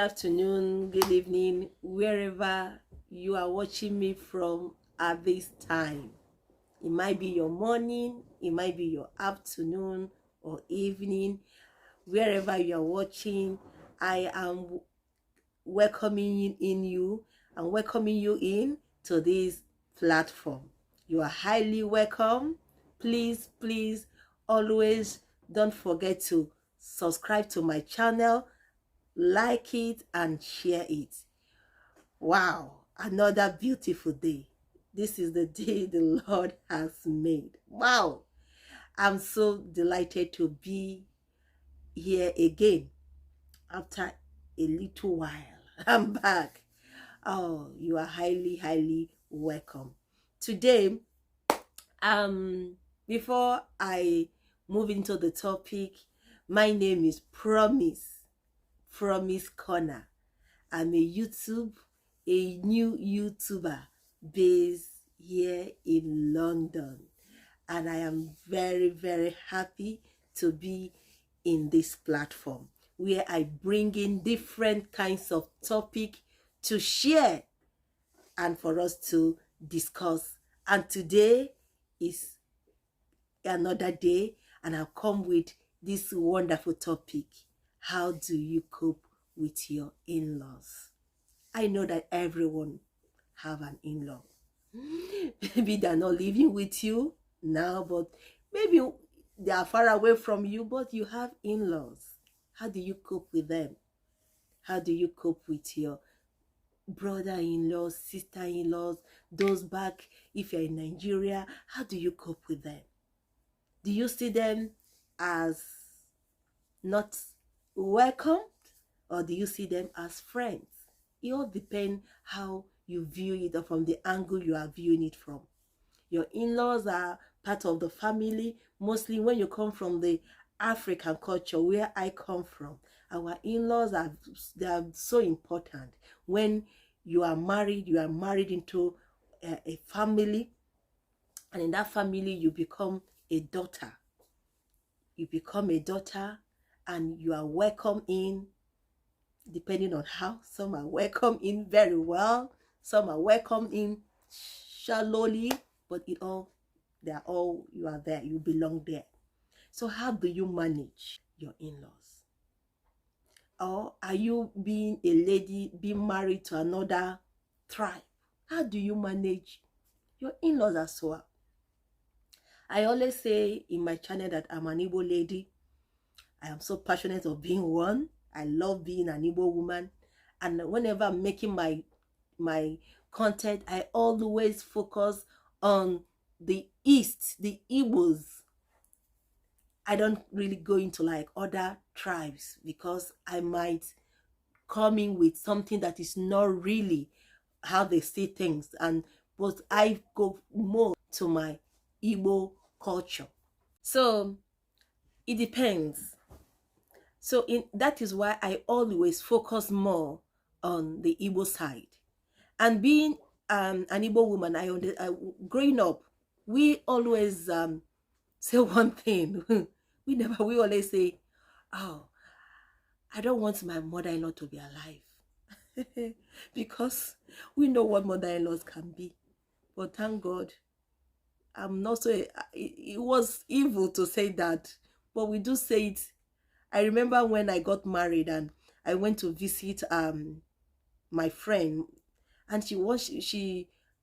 afternoon, good evening, wherever you are watching me from at this time. It might be your morning, it might be your afternoon or evening. Wherever you are watching, I am welcoming in you and welcoming you in to this platform. You are highly welcome. Please, always don't forget to subscribe to my channel, like it and share it. Wow, another beautiful day. This is the day the Lord has made. Wow, I'm so delighted to be here again after a little while. I'm back. Oh, you are highly welcome. Today, before I move into the topic, my name is Promise Corner. I'm a new YouTuber based here in London. And I am very happy to be in this platform where I bring in different kinds of topic to share and for us to discuss. And today is another day, and I'll come with this wonderful topic. How do you cope with your in-laws? I know that everyone have an in-law. Maybe they're not living with you now, but maybe they are far away from you, but you have in-laws. How do you cope with them? How do you cope with your brother-in-laws, sister-in-laws, those back if you're in Nigeria? How do you cope with them? Do you see them as not welcomed, or do you see them as friends? It all depends how you view it or from the angle you are viewing it from. Your in-laws are part of the family. Mostly when you come from the African culture where I come from, our in-laws are so important. When you are married into a family, and in that family you become a daughter. You become a daughter and you are welcome in, depending on how. Some are welcome in very well, some are welcome in shallowly, but you are there, you belong there. So how do you manage your in-laws? Or are you being a lady, being married to another tribe? How do you manage your in-laws as well? I always say in my channel that I'm an Igbo lady. I am so passionate of being one. I love being an Igbo woman. And whenever I'm making my content, I always focus on the East, the Igbos. I don't really go into like other tribes because I might come in with something that is not really how they see things. But I go more to my Igbo culture. So it depends. So that is why I always focus more on the Igbo side. And being an Igbo woman, growing up, we always say one thing. we always say, oh, I don't want my mother-in-law to be alive. Because we know what mother-in-laws can be. But thank God, I'm not so, it was evil to say that, but we do say it. I remember when I got married and I went to visit my friend, and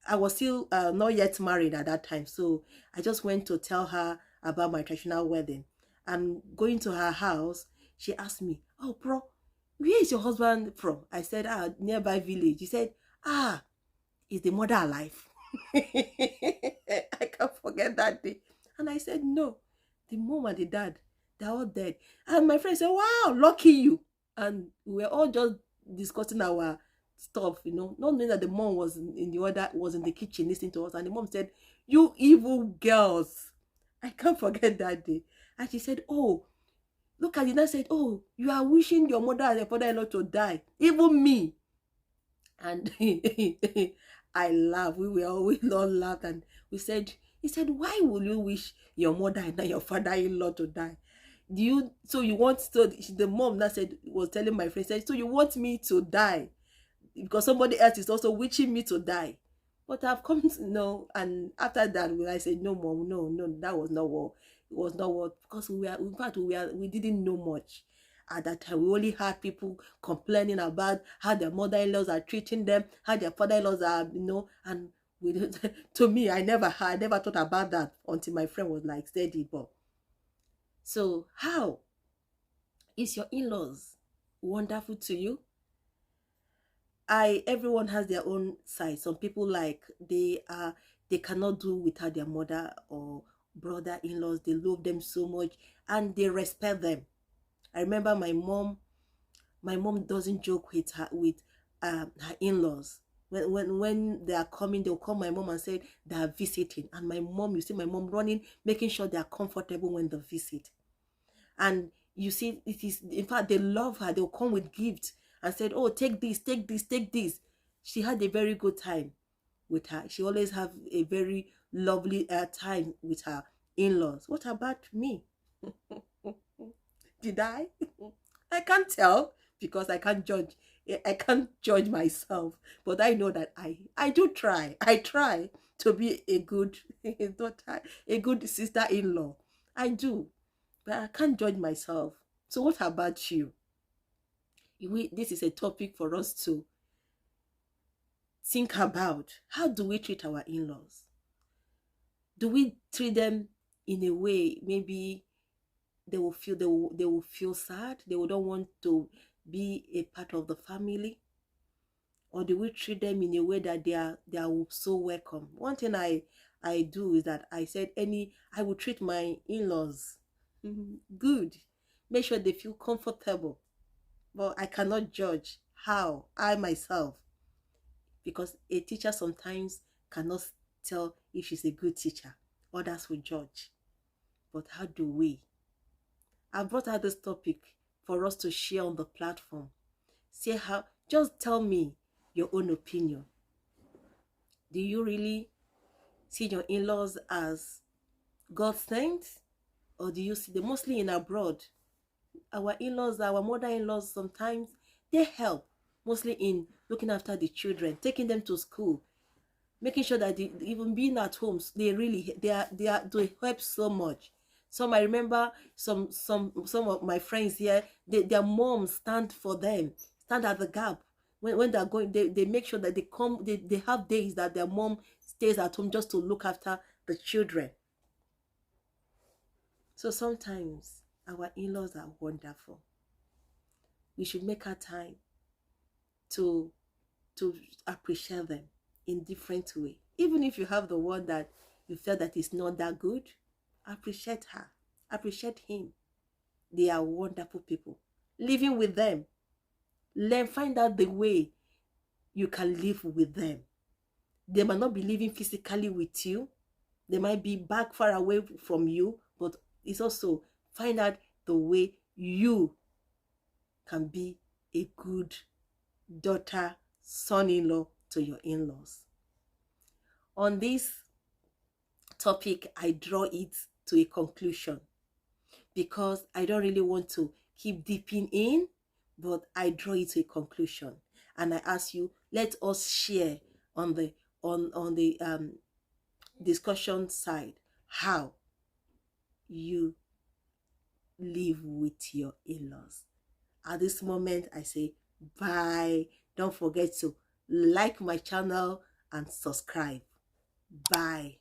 I was still not yet married at that time, so I just went to tell her about my traditional wedding. And going to her house, she asked me, "Oh, bro, where is your husband from?" I said, nearby village." He said, "Is the mother alive?" I can't forget that day. And I said, "No, the mom and the dad, they're all dead." And my friend said, "Wow, lucky you." And we were all just discussing our stuff, not knowing that the mom was in the kitchen listening to us. And the mom said, "You evil girls." I can't forget that day. And she said, "Oh, look at it." And I said, "Oh, you are wishing your mother and your father-in-law to die. Even me." And I laughed. We all laughed, and he said, "Why will you wish your mother and your father-in-law to die?" Do you, so you want, so the mom that said, was telling my friend, said, so you want me to die because somebody else is also wishing me to die? But I've come to know, and after that, when I said, no, mom, no, no, that was not what, it was not what, because we were, in fact, we didn't know much at that time. We only had people complaining about how their mother-in-laws are treating them, how their father-in-laws are, and we, to me, I never thought about that until my friend was like, steady, but so how is your in-laws wonderful to you? Everyone has their own side. Some people, like, they cannot do without their mother or brother-in-laws. They love them so much and they respect them. I remember my mom doesn't joke with her in-laws. When they are coming, they'll call my mom and say they are visiting, and my mom, you see my mom running, making sure they are comfortable when they visit. And you see, it is, in fact, they love her. They'll come with gifts and said, oh, take this, take this, take this. She had a very good time with her. She always have a very lovely time with her in-laws. What about me? Did I? I can't tell because I can't judge. I can't judge myself, but I know that I do try. I try to be a good daughter, a good sister-in-law. I do, but I can't judge myself. So what about you? This is a topic for us to think about. How do we treat our in-laws? Do we treat them in a way maybe they will feel sad, they will not want to be a part of the family? Or do we treat them in a way that they are so welcome? One thing I do is that I will treat my in-laws good, make sure they feel comfortable. But I cannot judge how I myself, because a teacher sometimes cannot tell if she's a good teacher. Others will judge. But how do we? I brought out this topic for us to share on the platform. Say how, just tell me your own opinion. Do you really see your in-laws as God sent? Or do you see them mostly in abroad? Our in-laws, our mother-in-laws, sometimes they help, mostly in looking after the children, taking them to school, making sure that even being at home, they help so much. Some, I remember some of my friends here, their moms stand for them, stand at the gap when they're going. They make sure that they have days that their mom stays at home just to look after the children. So sometimes our in-laws are wonderful. We should make our time to appreciate them in different way. Even if you have the one that you feel that is not that good, appreciate her, appreciate him. They are wonderful people. Living with them, find out the way you can live with them. They might not be living physically with you, they might be back far away from you, but it's also find out the way you can be a good daughter, son-in-law to your in-laws. On this topic, I draw it to a conclusion because I don't really want to keep dipping in, but I draw it to a conclusion. And I ask you, let us share on the discussion side how you live with your in-laws. At this moment, I say bye. Don't forget to like my channel and subscribe. Bye.